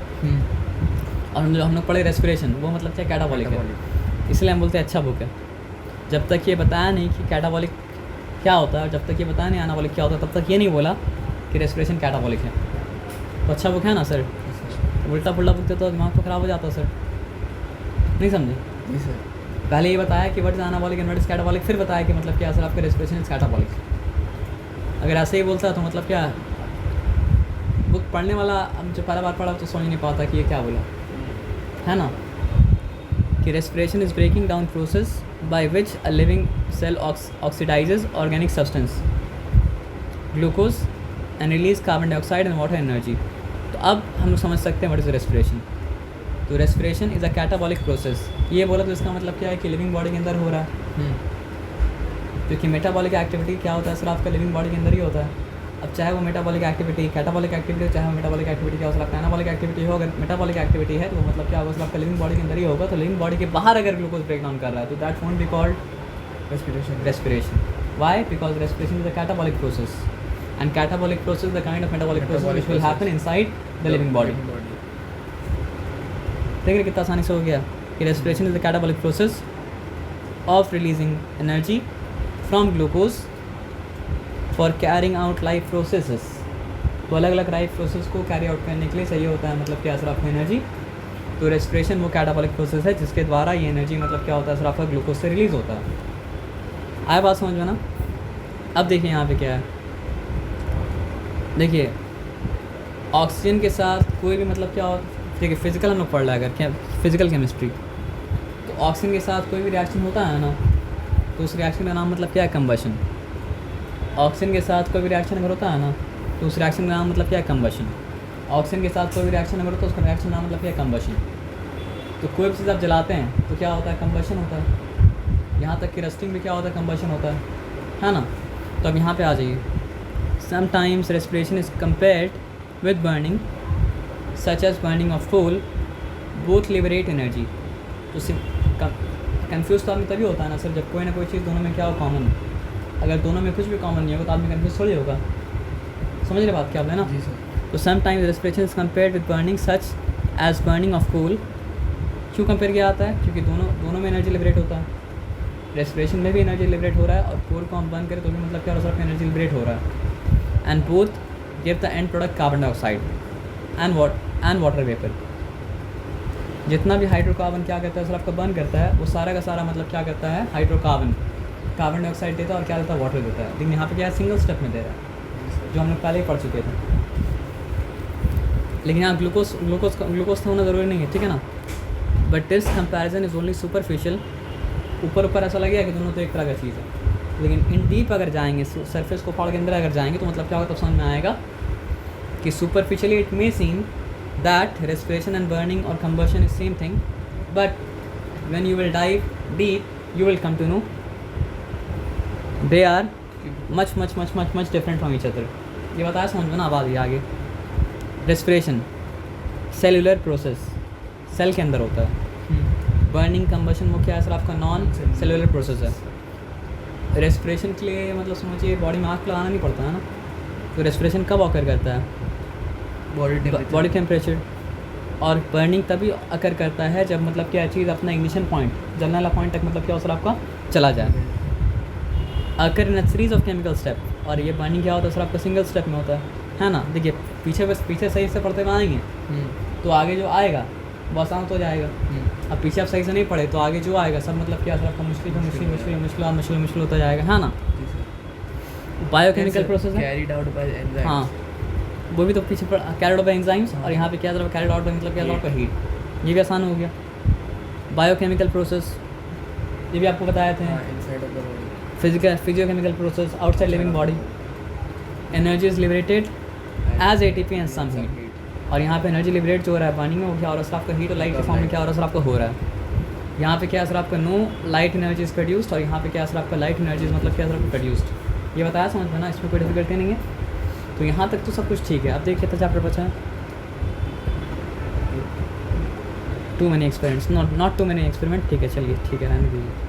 और हम लोग पढ़े रेस्पिरेशन, वो मतलब क्या, कैटाबॉलिक है। इसलिए हम बोलते हैं अच्छा बुक है। जब तक ये बताया नहीं कि कैटाबॉलिक क्या होता है, जब तक ये बताया नहीं एनाबॉलिक क्या होता है, तब तक ये नहीं बोला कि रेस्पिरेशन कैटाबॉलिक है। तो अच्छा बुक है ना सर। उल्टा पुल्टा बुक देते तो दिमाग तो ख़राब हो जाता सर, नहीं समझे।
जी सर।
पहले ये बताया कि what is anabolic and what is catabolic, फिर बताया कि मतलब क्या सर, आपका रेस्पिरेशन इज कैटाबॉलिक। अगर ऐसे ही बोलता तो मतलब क्या, बुक पढ़ने वाला हम जो पहला बार पढ़ा तो समझ नहीं पाता कि ये क्या बोला है ना। कि respiration is breaking down process by which a living cell oxidises organic substance glucose and release carbon dioxide and water energy. तो अब हम लोग समझ सकते हैं व्हाट इज़ रेस्पिरेशन। तो respiration is a catabolic process. ये बोला तो इसका मतलब क्या है कि लिविंग बॉडी के अंदर हो रहा है। क्योंकि मेटाबॉलिक एक्टिविटी क्या होता है सर, आपका लिविंग बॉडी के अंदर ही होता है। अब चाहे वो मेटाबॉलिक एक्टिविटी कैटाबॉलिक एक्टिविटी हो, चाहे वो मेटाबॉलिक एक्टिविटी क्या हो, सर आपका एनाबॉलिक एक्टिविटी हो। अगर मेटाबॉलिक एक्टिविटी है तो वो मतलब क्या होगा सर, आपका लिविंग बॉडी के अंदर ही होगा। तो लिविंग बॉडी के बाहर अगर ग्लूकोज ब्रेक डाउन कर रहा है तो that won't be called respiration. Why? Because respiration is a catabolic process, and catabolic process is the kind of metabolic process which will happen inside the living body. देख रहे कितना आसानी से हो गया कि respiration is the catabolic process of releasing energy from glucose for carrying out life processes. तो अलग अलग लाइफ प्रोसेस को कैरी आउट करने के लिए चाहिए होता है मतलब क्या सर, आपको एनर्जी। तो रेस्पिरेशन वो कैटाबॉलिक प्रोसेस है जिसके द्वारा ये एनर्जी मतलब क्या होता है सर, आपका ग्लूकोज से रिलीज़ होता है। आया बात समझ में ना। अब देखिए यहाँ पे क्या है, देखिए ऑक्सीजन के साथ कोई भी मतलब क्या, देखिए फिजिकल हम लोग पढ़ रहा है अगर क्या, फिजिकल केमिस्ट्री। तो ऑक्सीजन के साथ कोई भी रिएक्शन होता है ना, तो उस रिएक्शन का नाम मतलब क्या है, कंबशन। ऑक्सीजन के साथ कोई भी रिएक्शन अगर होता है ना, तो उस रिएक्शन का नाम मतलब क्या है, कंबशन। ऑक्सीजन के साथ कोई भी रिएक्शन अगर होता है तो उसका रिएक्शन नाम मतलब क्या है, कंबशन। तो कोई भी चीज़ आप जलाते हैं तो क्या होता है, कंबशन होता है। यहाँ तक कि रस्टिंग भी क्या होता है, कंबशन होता है ना। तो अब यहाँ पे आ जाइए, sometimes respiration is compared with burning such as burning of coal, both liberate energy. तो कंफ्यूज तो आदमी तभी होता है ना सर, जब कोई ना कोई चीज़ दोनों में क्या हो, कॉमन हो। अगर दोनों में कुछ भी कॉमन नहीं होगा तो आदमी कंफ्यूज थोड़ी होगा। समझ रहे बात क्या है ना। तो sometimes respiration is compared with burning such as burning of coal. क्यों कंपेयर किया जाता है, क्योंकि दोनों में एनर्जी लिबरेट होता है। रेस्पिरेशन में भी एनर्जी लिबरेट हो रहा है और कोल को हम बर्न करें तो भी मतलब क्या हो रहा है, एनर्जी लिबरेट हो रहा है। And both give the end product carbon dioxide and water vapour. जितना भी हाइड्रोकार्बन क्या करता है सर, आपका बर्न करता है, वो सारा का सारा मतलब क्या करता है, हाइड्रोकार्बन कार्बन डाइऑक्साइड देता है और क्या देता है, वाटर देता है। लेकिन यहाँ पे क्या है, सिंगल स्टेप में दे रहा है, जो हम लोग पहले ही पढ़ चुके थे। लेकिन यहाँ ग्लूकोज तो होना ज़रूरी नहीं है, ठीक है ना। But this comparison is only superficial. ऊपर ऐसा लगेगा कि दोनों तो एक तरह का चीज़ है, लेकिन इन डीप अगर जाएंगे, सरफेस को फाड़ के अंदर अगर जाएंगे तो मतलब क्या होगा, तब समझ में आएगा कि superficially it may seem that respiration and burning और combustion is same thing, but when you will dive deep you will come to know they are much much much much much different from each other. ये बताया समझ में ना। अब आगे रेस्पिरेशन सेलुलर प्रोसेस, सेल के अंदर होता है। बर्निंग कंबशन वो क्या है सर, आपका नॉन सेलुलर प्रोसेस है। रेस्पिरेशन के लिए मतलब समझिए बॉडी में आग लगाना नहीं पड़ता है ना। तो रेस्पिरेशन कब ऑकर करता है, बॉडी टेम्परेचर। और बर्निंग तभी अकर करता है जब मतलब क्या चीज़ अपना इग्निशन पॉइंट, जलने वाला पॉइंट तक मतलब क्या हो सर, आपका चला जाए। Occur in series of chemical step. और ये बर्निंग क्या होता है सर, आपका सिंगल स्टेप में होता है ना। देखिए पीछे सही से पढ़ते हुए आएंगे तो आगे जो आएगा वो आसान तो जाएगा। अब पीछे आप सही से नहीं पढ़े तो आगे जो आएगा सब मतलब क्या सर, आपका मुश्किल होता जाएगा, है ना। बायोकेमिकल प्रोसेस है,
कैरीड आउट बाय एंजाइम्स।
हाँ वो भी तो पीछे कैरिड आउट बाय एंजाइम्स। और यहाँ पे क्या तरफ कैरिड आउट बाय मतलब क्या आपका हीट, ये भी आसान हो गया। बायोकेमिकल प्रोसेस ये भी आपको बताए थे।
Inside of the body.
Physiochemical process outside living body. Energy is liberated as ATP and some heat. और यहाँ पे एनर्जी लिबरेट जो हो रहा है पानी में, वो क्या हो रहा है सर आपका हीट और लाइट के फॉर्म में क्या हो रहा है सर आपका हो रहा है। यहाँ पे क्या है सर आपका no light energy is produced, और यहाँ पे क्या है सर आपका लाइट एनर्जी मतलब क्या है सर आपका प्रोड्यूस्ड। ये बताया समझ में ना, इसमें कोई डिफिकल्टी नहीं है। तो यहाँ तक तो सब कुछ ठीक है। अब देखिए तो चैप्टर बचा है too many experiments, not too many experiment. ठीक है चलिए, ठीक है रहने दीजिए।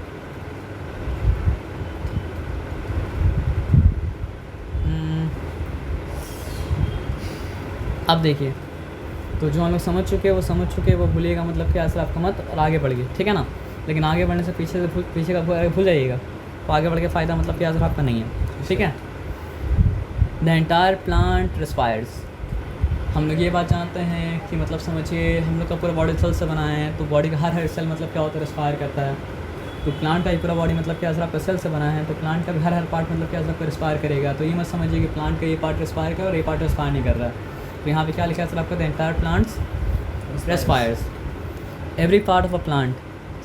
अब देखिए, तो जो हम लोग समझ चुके हैं वो समझ चुके हैं, वो भूलिएगा मतलब क्या सर आपका मत, और आगे बढ़िए, ठीक है ना। लेकिन आगे बढ़ने से पीछे का भूल जाइएगा, तो आगे बढ़ के फ़ायदा मतलब क्या सर आपका नहीं है, ठीक है। द एंटायर प्लांट रेस्पायर्स, हम लोग ये बात जानते हैं कि मतलब समझिए हम लोग का पूरा बॉडी सेल से बना है, तो बॉडी का हर सेल मतलब क्या होता है रेस्पायर करता है। तो प्लांट का ही पूरा बॉडी मतलब क्या सर आपका सेल से बना है, तो प्लांट का भी हर पार्ट मतलब क्या सर आपका रेस्पायर करेगा। तो ये मत समझिए कि प्लांट का ये पार्ट रेस्पायर कर और ये पार्ट रेस्पायर नहीं कर रहा है। तो यहाँ पे क्या लिखा है सर आपका, the entire plants respires. Every part of a plant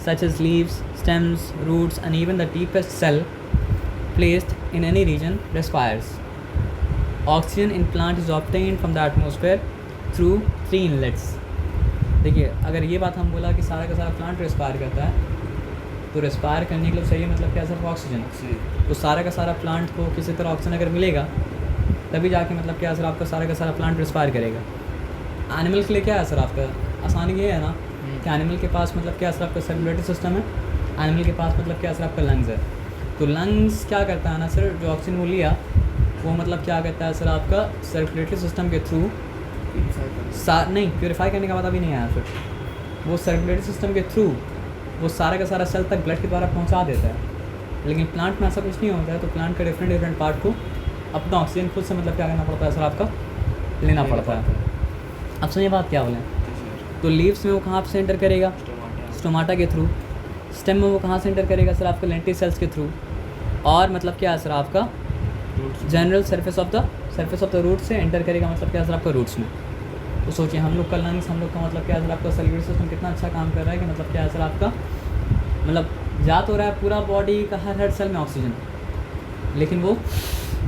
such as leaves, stems, roots and even the deepest cell placed in any region respires. Oxygen in plant is obtained from the atmosphere through 3 inlets. देखिए, अगर ये बात हम बोला कि सारा का सारा प्लांट रेस्पायर करता है, तो रेस्पायर करने के लिए चाहिए मतलब क्या सर ऑक्सीजन। तो सारा का सारा प्लांट को किसी तरह ऑक्सीजन अगर मिलेगा तभी जाके मतलब क्या सर आपका सारा का सारा प्लांट रेस्पायर करेगा। एनिमल के लिए क्या है सर आपका, आसानी ये है ना कि एनिमल के पास मतलब क्या सर आपका सर्कुलेटरी सिस्टम है, एनिमल के पास मतलब क्या सर आपका लंग्स है। तो लंग्स क्या करता है ना सर, जो ऑक्सीजन वो लिया वो मतलब क्या करता है सर आपका सर्कुलेटरी सिस्टम के थ्रू नहीं, प्योरीफाई करने का बात अभी नहीं आया सर, वो सर्कुलेटरी सिस्टम के थ्रू वो सारा का सारा सेल तक ब्लड के द्वारा पहुंचा देता है। लेकिन प्लांट में ऐसा कुछ नहीं होता है, तो प्लांट का डिफरेंट पार्ट को अपना ऑक्सीजन खुद से मतलब क्या करना पड़ता है सर आपका, लेना पड़ता है। अब सुनिए बात क्या बोलें, तो लीव्स में वो कहाँ से एंटर करेगा, स्टोमाटा के थ्रू। स्टेम में वो कहाँ से एंटर करेगा सर आपका, लेंटिल सेल्स के थ्रू। और मतलब क्या है सर आपका, general surface of the root से एंटर करेगा मतलब क्या सर आपका रूट्स में। तो सोचिए हम लोग का लंग्स, हम लोग का मतलब क्या सर आपका सर्कुलेटरी सिस्टम कितना अच्छा काम कर रहा है कि मतलब क्या सर आपका मतलब जा तो रहा है पूरा बॉडी का हर सेल में ऑक्सीजन, लेकिन वो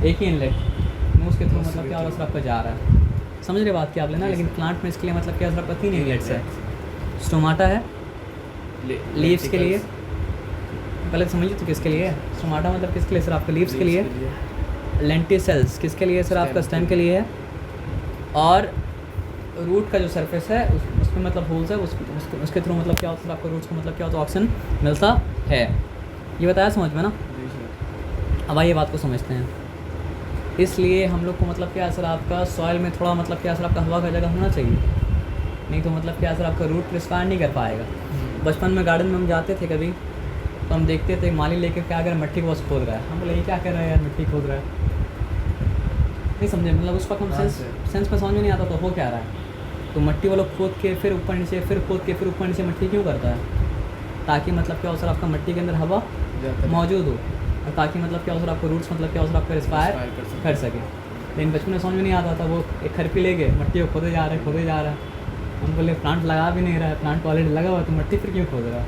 एक ही इनलेट नोज के थ्रू मतलब क्या सर आपका जा रहा है। समझ रहे बात क्या आप लेना। लेकिन प्लांट में इसके लिए मतलब क्या सर आपका 3 इनलेट्स है। स्टोमाटा है लीव्स के लिए, पहले समझिए तो किसके लिए है। स्टोमाटा मतलब किसके लिए सर आपका, लीव्स के लिए। लेंटिल सेल्स किसके लिए सर आपका, स्टेम के लिए है। और रूट का जो सरफेस है उसमें मतलब होल्स है, उसके थ्रू मतलब क्या होता है सर आपको, रूट्स को मतलब क्या होता है ऑक्सीजन मिलता है। ये बताया समझ में ना। अब आइए बात को समझते हैं। इसलिए हम लोग को मतलब क्या सर आपका सॉइल में थोड़ा मतलब क्या सर आपका हवा का जगह होना चाहिए, नहीं तो मतलब क्या सर आपका रूट रिस्पायर नहीं कर पाएगा। बचपन में गार्डन में हम जाते थे कभी, तो हम देखते थे माली लेके क्या कर मट्टी को बस खोद रहा है। हम बोले ये क्या कर रहा है यार, मिट्टी खोद रहा है, नहीं समझे। मतलब उस वक्त हम सेंस में समझ में नहीं आता तो हो क्या रहा है। तो मट्टी वालों खोद के फिर ऊपर नीचे, फिर खोद के फिर ऊपर नीचे मट्टी क्यों करता है, ताकि मतलब क्या हो सर आपका मट्टी के अंदर हवा मौजूद हो, और ताकि मतलब क्या हो सर आपको रूट्स मतलब क्या हो सर आपका रिस्पायर कर सके। लेकिन बचपन में समझ में नहीं आता था, वो एक खरपी ले गए मट्टी को खोदे जा रहा है। हम बोले प्लांट लगा भी नहीं रहा है, प्लांट ऑलरेडी लगा हुआ है, तो मट्टी फिर क्यों खोद रहा है।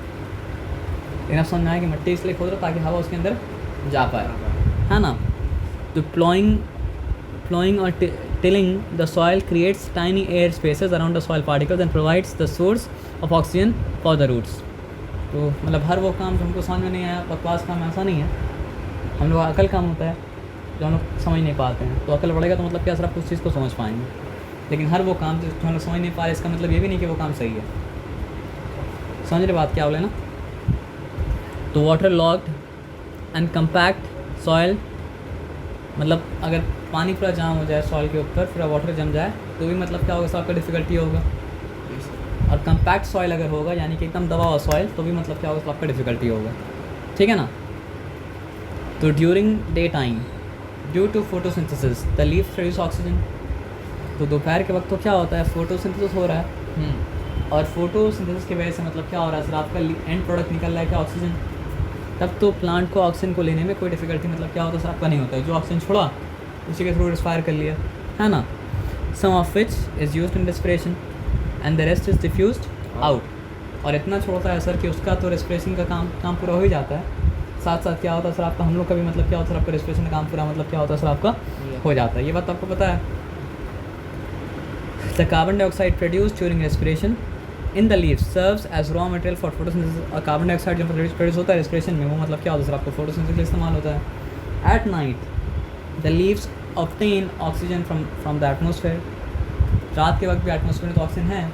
लेकिन अब समझ में आया कि मट्टी इसलिए खोद रहा है ताकि हवा उसके अंदर जा पाए, है ना। तो plowing or tilling the soil creates tiny air spaces around the soil particles and provides the source of oxygen for the roots. तो मतलब हर वो काम जो हमको समझ में नहीं आया, बकवास काम ऐसा नहीं है। हम लोग अकल काम होता है जो हम लोग समझ नहीं पाते हैं, तो अकल बढ़ेगा तो मतलब क्या सर आप उस चीज़ को समझ पाएंगे। लेकिन हर वो काम जो हम लोग समझ नहीं पा रहे, इसका मतलब ये भी नहीं कि वो काम सही है। समझ रहे बात क्या बोले ना। तो water locked and compact soil, मतलब अगर पानी पूरा जाम हो जाए सॉइल के ऊपर, पूरा वाटर जम जाए, तो भी मतलब क्या होगा सर आपका डिफ़िकल्टी होगा। और कम्पैक्ट सॉइल अगर होगा यानी कि एकदम दबा हुआ सॉइल, तो भी मतलब क्या होगा सर आपका डिफ़िकल्टी होगा, ठीक है ना। तो during day time due to photosynthesis the leaves produce oxygen. तो दोपहर के वक्त तो क्या होता है, फोटोसिंथेसिस हो रहा है, और फोटोसिंथेसिस की वजह से मतलब क्या हो रहा है सर आपका एंड प्रोडक्ट निकल रहा है क्या, ऑक्सीजन। तब तो प्लांट को ऑक्सीजन को लेने में कोई डिफ़िकल्टी मतलब क्या होता है सर आपका नहीं होता है। जो ऑक्सीजन छोड़ा उसी के थ्रू रिस्पायर कर लिया, है ना। Some of which is used in respiration and the rest is diffused out. और इतना छोड़ता है सर कि उसका तो रेस्पिरेशन का काम पूरा हो ही जाता है। साथ साथ क्या होता है सर आपका, हम लोग का भी मतलब क्या होता है सर आपका रेस्पिरेशन का काम पूरा मतलब क्या होता है सर आपका हो जाता है। ये बात तो आपको पता है। The carbon dioxide produce during respiration in the leaves serves as raw material for photosynthesis. और कार्बन डाइऑक्साइड जो प्रोड्यूस होता है रेस्पिरेशन में, वो मतलब क्या होता है सर आपको फोटोसिंथेसिस के लिए इस्तेमाल होता है। At night the leaves obtain oxygen from the atmosphere. रात के वक्त भी एटमोसफेयर में तो ऑक्सीजन है,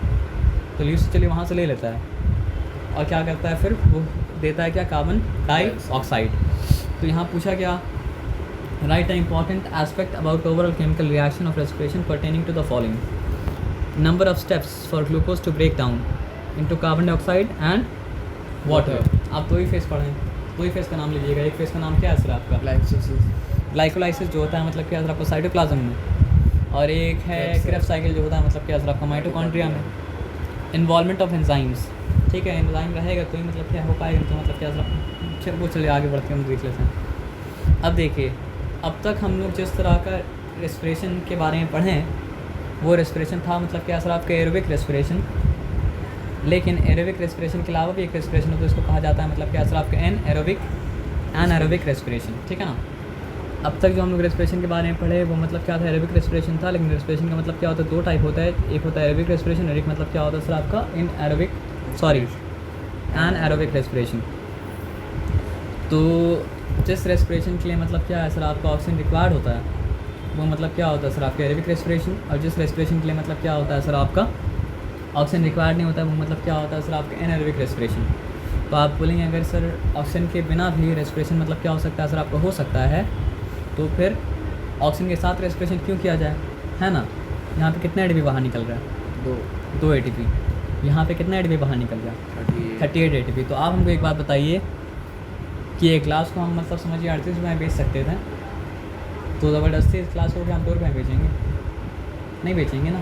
तो लीव्स चलिए वहाँ से ले लेता है और क्या करता है फिर वो देता है क्या, कार्बन डाइऑक्साइड। तो यहाँ पूछा क्या, write a important aspect about overall chemical reaction of respiration pertaining to the following. Number of steps for glucose to break down into carbon dioxide and water. आप दो ही फेस पढ़ें, दो ही फेस का नाम लीजिएगा। एक फेस का नाम क्या है सर आपका, ग्लाइकोलाइसिस जो होता है मतलब क्या सर आपका साइटोप्लाज्म में, और एक है क्रेब्स साइकिल जो होता है मतलब क्या सर आपका माइटोकॉन्ड्रिया में। इन्वॉल्वमेंट ऑफ एंजाइम्स, ठीक है, एंजाइम रहेगा तो ही मतलब क्या हो पाएगा, तो मतलब क्या सर चल वो चलिए आगे बढ़ते हैं, हम देख लेते हैं। अब देखिए, अब तक हम लोग जिस तरह का रेस्पिरेशन के बारे में पढ़ें वो रेस्पिरेशन था मतलब क्या सर आपका एरोबिक रेस्पिरेशन। लेकिन एरोबिक रेस्पिरेशन के अलावा भी एक रेस्पिरेशन होता है, इसको कहा जाता है मतलब क्या सर आपका एनाएरोबिक रेस्पिरेशन, ठीक है ना। अब तक जो हम लोग रेस्पिरेशन के बारे में पढ़े वो मतलब क्या था, एरोबिक रेस्पिरेशन था। लेकिन रेस्पिरेशन का मतलब क्या होता है, दो टाइप होता है, एक होता है एरोबिक रेस्पिरेशन और एक मतलब क्या होता है सर आपका एनाएरोबिक रेस्पिरेशन। तो जिस रेस्पिरेशन के लिए मतलब क्या है सर आपका ऑक्सीजन रिक्वायर्ड होता है वो मतलब क्या होता है सर आपका एरोबिक रेस्पिरेशन, और जिस रेस्पिरेशन के लिए मतलब क्या होता है सर आपका ऑक्सीजन रिक्वायर्ड नहीं होता है वो मतलब क्या होता है सर आपका एनाएरोबिक रेस्पिरेशन। तो आप बोलेंगे अगर सर ऑक्सीजन के बिना भी रेस्पिरेशन मतलब क्या हो सकता है सर आपका हो सकता है, तो फिर ऑक्सीजन के साथ रेस्पिरेशन क्यों किया जाए, है ना। यहाँ पे कितना ATP बाहर निकल रहा है, दो ATP। यहाँ पे कितना ATP बाहर निकल रहा है, 38 ATP। तो आप हमको एक बात बताइए कि एक ग्लास को हम मतलब समझिए 38 रुपये बेच सकते थे, तो ज़बरदस्ती इस ग्लास को भी हम 2 रुपये बेचेंगे, नहीं बेचेंगे ना।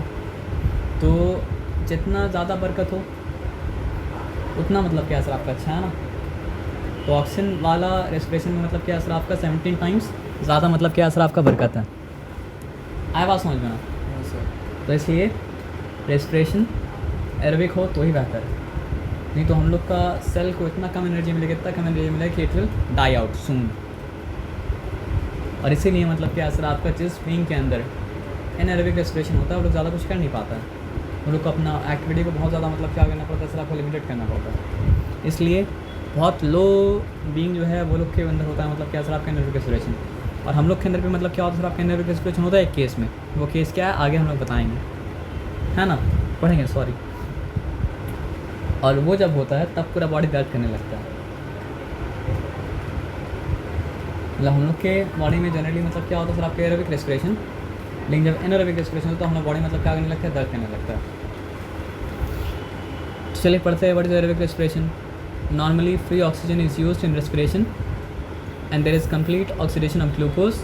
तो जितना ज़्यादा बरकत हो उतना मतलब क्या सर आपका अच्छा है ना। तो ऑक्सीजन वाला रेस्पिरेशन में मतलब क्या सर आपका 17 टाइम्स ज़्यादा मतलब क्या सर आपका बरकत है। आए बात समझ में ना। तो इसलिए रेस्पिरेशन एरोबिक हो तो ही बेहतर है, नहीं तो हम लोग का सेल को इतना कम एनर्जी मिलेगी, इतना कम एनर्जी मिलेगी कि it will die out soon. और इसीलिए मतलब क्या सर आपका जिस बीइंग के अंदर एनाएरोबिक रेस्पिरेशन होता है वो लोग ज़्यादा कुछ कर नहीं पाता है, वो लोग को अपना एक्टिविटी को बहुत ज़्यादा मतलब क्या करना पड़ता है सर आपको लिमिटेड करना पड़ता है। इसलिए बहुत लो बीइंग जो है वो लोग के अंदर होता है मतलब क्या सर आपका एनाएरोबिक रेस्पिरेशन। और हम लोग के अंदर भी मतलब क्या होता है सर आपका एनाएरोबिक रेस्पिरेशन होता है एक केस में, वो केस क्या है आगे हम लोग बताएंगे, है ना, पढ़ेंगे सॉरी। और वो जब होता है तब पूरा बॉडी दर्द करने लगता है। मतलब हम लोग के बॉडी में जनरली मतलब क्या होता है सर आपका एरोबिक रेस्पिरेशन, लेकिन जब एनाएरोबिक रेस्पिरेशन होता है तो हम लोग बॉडी मतलब क्या करने लगता है, दर्द करने लगता है। तो चलिए पढ़ते हैं what is aerobic respiration. Normally free oxygen is used in respiration and there is complete oxidation of glucose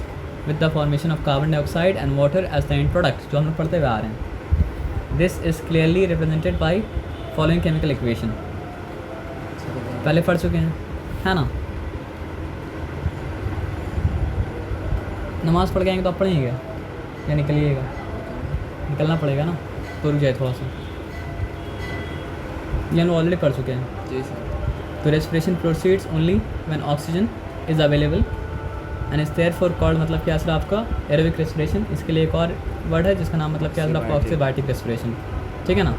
with the formation of carbon dioxide and water as the end product, जो हम लोग पढ़ते हुए आ रहे हैं। This is clearly represented by following chemical equation. पहले पढ़ चुके हैं, है ना। नमाज़ पढ़ के आएंगे तो आप पढ़ेंगे या निकलिएगा, निकलना पड़ेगा ना, तो रुक जाए थोड़ा सा। ये हम ऑलरेडी पढ़ चुके हैं
जी सर।
तो respiration proceeds only when oxygen is available and is therefore called मतलब क्या सर आपका एरोबिक रेस्पिरेशन। इसके लिए एक और वर्ड है जिसका नाम मतलब क्या सर आपका ऑक्सीबायोटिक रेस्पिरेशन, ठीक है ना।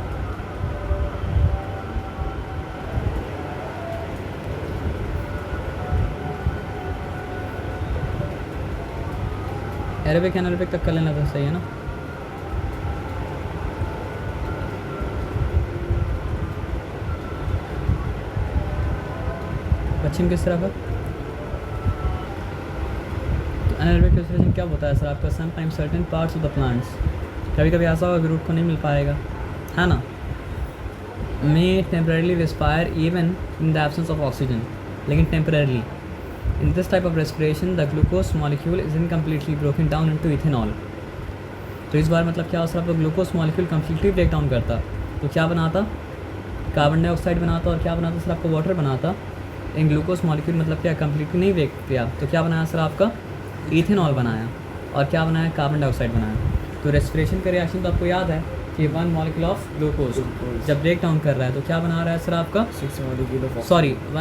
एरोबिक एनारोबिक तक कर लेना तो सही है ना। पश्चिम किस तरफ है, तो एनारोबिक रेस्पिरेशन क्या होता है सर आपका, sometimes certain parts of the plants, कभी कभी ऐसा होगा कि रूट को नहीं मिल पाएगा, है ना। May temporarily respire even in the absence of oxygen, लेकिन temporarily. In this type of respiration, the glucose molecule is incompletely broken down into ethanol. तो इस बार मतलब क्या हो सर आपका glucose molecule completely break down करता, तो क्या बनाता, कार्बन डाइऑक्साइड बनाता, और क्या बनाता सर आपका वाटर बनाता। इन ग्लूकोज मॉलिक्यूल मतलब क्या कम्प्लीटली नहीं ब्रेक किया, तो क्या बनाया सर आपका इथेनॉल बनाया, और क्या बनाया कार्बन डाइऑक्साइड बनाया। तो रेस्पिरेशन का रिएक्शन तो आपको याद है कि 1 मॉलिक्यूल ऑफ ग्लूकोज जब ब्रेक डाउन कर रहा है तो क्या बना रहा है सर आपका
1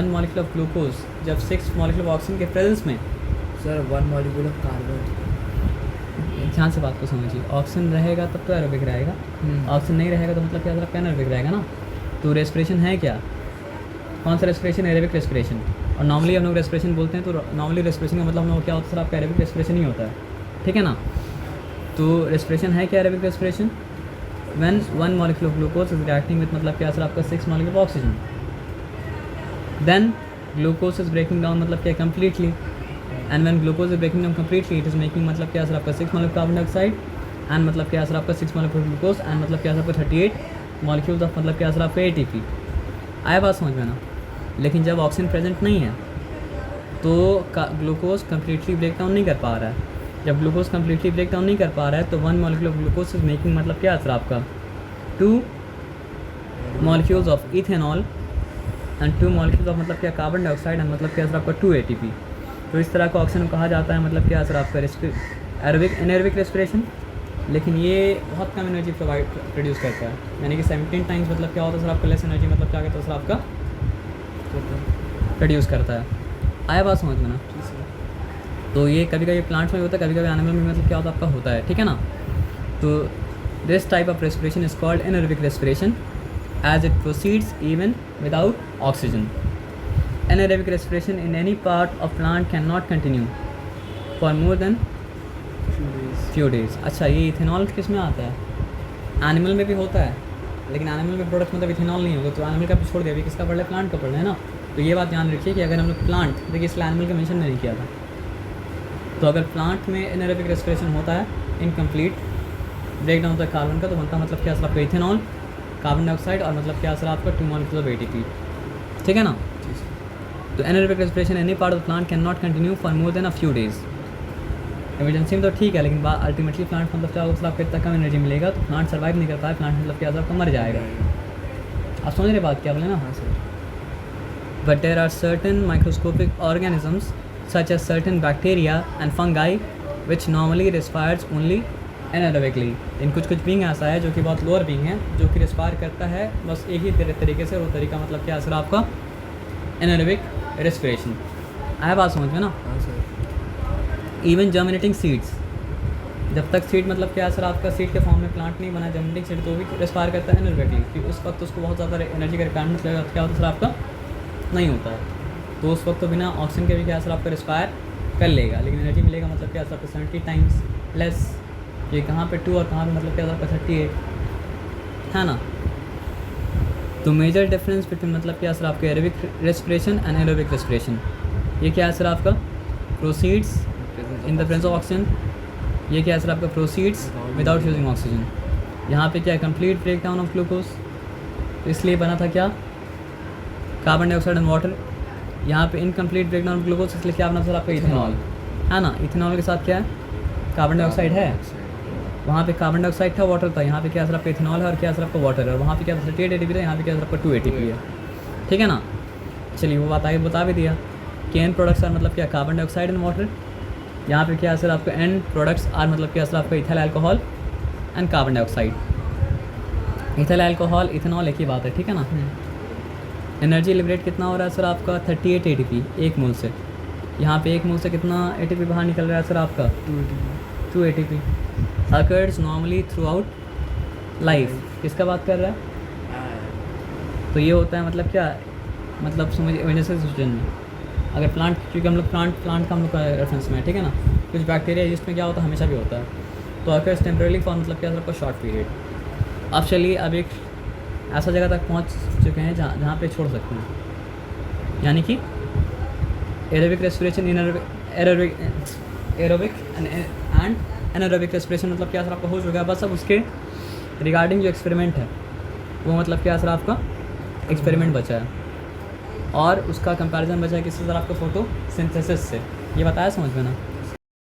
मॉलिक्यूल ऑफ ग्लूकोज जब 6 मॉलिक्यूल ऑफ ऑक्सीजन के प्रेजेंस में
सर 1 मॉलिक्यूल ऑफ कार्बन
ध्यान से बात को समझिए, ऑक्सीजन रहेगा तब तो एरोबिक रहेगा, ऑक्सीजन नहीं रहेगा तो मतलब क्या सर आपका एनारोबिक रहेगा ना। तो रेस्पिरेशन है क्या, कौन सा रेस्पिरेशन, एरोबिक रेस्पिरेशन। और नॉर्मली हम लोग रेस्पिरेशन बोलते हैं तो नॉर्मली रेस्पिरेशन का मतलब हम लोग क्या होता है सर आपका एरोबिक रेस्पिरेशन ही होता है, ठीक है ना। तो रेस्पिरेशन है क्या aerobic respiration, when 1 molecule of glucose is reacting with मतलब क्या सर आपका 6 molecule of oxygen, then glucose is breaking down मतलब क्या completely, and when glucose is breaking down completely it is making मतलब क्या सर आपका 6 मॉलिक्यूल कार्बन डाइऑक्साइड एंड मतलब क्या सर आपका 6 मॉलिक्यूल ग्लूकोज एंड मतलब क्या सर आपका 38 मॉलिक्यूल्स ऑफ मतलब क्या सर आपका ATP। आया बात समझ में ना। लेकिन जब ऑक्सीजन प्रेजेंट नहीं है तो ग्लूकोज कम्प्लीटली ब्रेक डाउन नहीं कर पा रहा है। जब ग्लूकोज कम्प्लीटली ब्रेक डाउन नहीं कर पा रहा है तो 1 molecule of glucose is making मतलब क्या सर आपका 2 molecules of ethanol and 2 molecules of मतलब क्या कार्बन डाइऑक्साइड एंड मतलब क्या सर आपका 2 ATP। तो इस तरह का ऑक्सीजन कहा जाता है मतलब क्या सर आपका एरोबिक एनारोबिक रेस्पिरेशन। लेकिन ये बहुत कम एनर्जी प्रोड्यूस करता है, यानी कि 17 टाइम्स मतलब क्या होता है सर आपका लेस एनर्जी मतलब क्या कहता है सर आपका प्रोड्यूस करता है। आया बात समझ में ना। तो ये कभी कभी प्लांट्स में होता है, कभी कभी एनिमल में मतलब क्या होता है आपका होता है, ठीक है ना। तो this type of respiration is called anaerobic respiration as it proceeds even without oxygen. Anaerobic respiration in any part of plant cannot continue for more than few days. अच्छा, ये इथेनॉल किस में आता है, एनिमल में भी होता है, लेकिन एनिमल में प्रोडक्ट मतलब इथेनॉल नहीं होगा, तो एनिमल का भी छोड़ दिया, अभी किसका पढ़ रहे, प्लांट का पढ़ रहे हैं ना। तो ये बात ध्यान रखिए कि अगर हम लोग प्लांट, देखिए इसलिए एनिमल का मेंशन नहीं किया था, तो अगर प्लांट में एनारोबिक रेस्पिरेशन होता है इनकम्प्लीट ब्रेक डाउन होता है कार्बन का, तो बनता मतलब क्या सर आपका इथेनॉल, कार्बन डाइऑक्साइड और मतलब क्या सर आपका 2 मॉलिक्यूल ऑफ ATP, ठीक है ना। तो anaerobic respiration any part of plant can not continue for more than a few days. Emergency में तो ठीक है, लेकिन अल्टीमेटली प्लांट मतलब क्या होगा सर आपको इतना कम एनर्जी मिलेगा तो प्लांट सर्वाइव नहीं कर पाए, प्लांट मतलब क्या सर आपका मर जाएगा। आप समझ रहे बात क्या बोले ना।
हाँ sir.
But there are certain microscopic organisms such as certain bacteria and fungi which normally respires only anaerobically. इन कुछ बींग ऐसा है जो कि बहुत लोअर बींग है, जो कि रेस्पायर करता है बस एक ही तरीके से, वो तरीका मतलब क्या सर आपका एनारोबिक रेस्पिरेशन। आया बात समझ में ना।
हाँ सर।
इवन जर्मिनेटिंग सीड्स, जब तक सीड मतलब क्या सर आपका सीड के फॉर्म में प्लांट नहीं बना जर्मिनेटिंग सीड, तो भी रेस्पायर करता है एनारोबिकली, क्योंकि उस वक्त उसको बहुत ज़्यादा एनर्जी का रिक्वायरमेंट क्या होता है सर आपका नहीं होता है, तो उस वक्त तो बिना ऑक्सीजन के भी क्या सर आपका रेस्पायर कर लेगा, लेकिन एनर्जी मिलेगा मतलब क्या सर आपका 70 टाइम्स लेस। ये कहाँ पे 2 और कहाँ पे मतलब क्या सर आपका 38 है ना। तो मेजर डिफरेंस बिटवीन मतलब क्या सर आपका aerobic respiration and aerobic respiration, ये क्या है सर आपका proceeds in the presence of oxygen, ये क्या है सर आपका प्रोसीड्स विदाउट यूजिंग ऑक्सीजन। यहाँ पे क्या है complete break down of glucose, तो इसलिए बना था क्या कार्बन डाइऑक्साइड एंड वाटर। यहाँ पे incomplete break down of glucose, इसलिए क्या बना सर आपका इथेनॉल, है ना। इथेनॉल के साथ क्या है कार्बन डाइऑक्साइड है, वहाँ पे कार्बन डाइऑक्साइड था, वाटर था, यहाँ पे क्या सर आपका इथेनॉल है और क्या सर आपका वाटर है, और वहाँ पे क्या 38 ATP था, यहाँ पे क्या सर आपका 2 ATP है, ठीक है ना। चलिए वो बात आगे बता भी दिया कि एंड प्रोडक्ट्स आर मतलब क्या कार्बन डाइऑक्साइड एंड वाटर। यहाँ पे क्या सर आपका एंड प्रोडक्ट्स आर मतलब क्या सर आपका ethyl alcohol and carbon dioxide. Ethyl alcohol ethanol एक ही बात है, ठीक है ना। एनर्जी लिबरेट कितना हो रहा है सर आपका 38 ATP एक मोल से। यहाँ पे एक मोल से कितना ATP बाहर निकल रहा है सर आपका 2 ATP। Occurs normally through out life, किसका बात कर रहा है। तो ये होता है मतलब क्या, मतलब समझ इमरजेंसी सिचुएशन में अगर प्लांट, क्योंकि हम लोग प्लांट का हम लोग का रेफरेंस में है, ठीक है ना। कुछ बैक्टीरिया जिसमें क्या होता है हमेशा भी होता है, तो अकर्स टेम्पररी फॉर मतलब क्या सर आपका शॉर्ट पीरियड। अब चलिए अब एक ऐसा जगह तक पहुंच चुके हैं जहाँ पे छोड़ सकते हैं, यानी कि aerobic respiration aerobic and anaerobic respiration मतलब क्या सर आपका हो चुका है। बस अब उसके रिगार्डिंग जो एक्सपेरिमेंट है वो मतलब क्या सर आपका एक्सपेरिमेंट बचा है, और उसका कंपैरिजन बचा है किससे सर आपका फोटोसिंथेसिस से। ये बताया समझ में ना।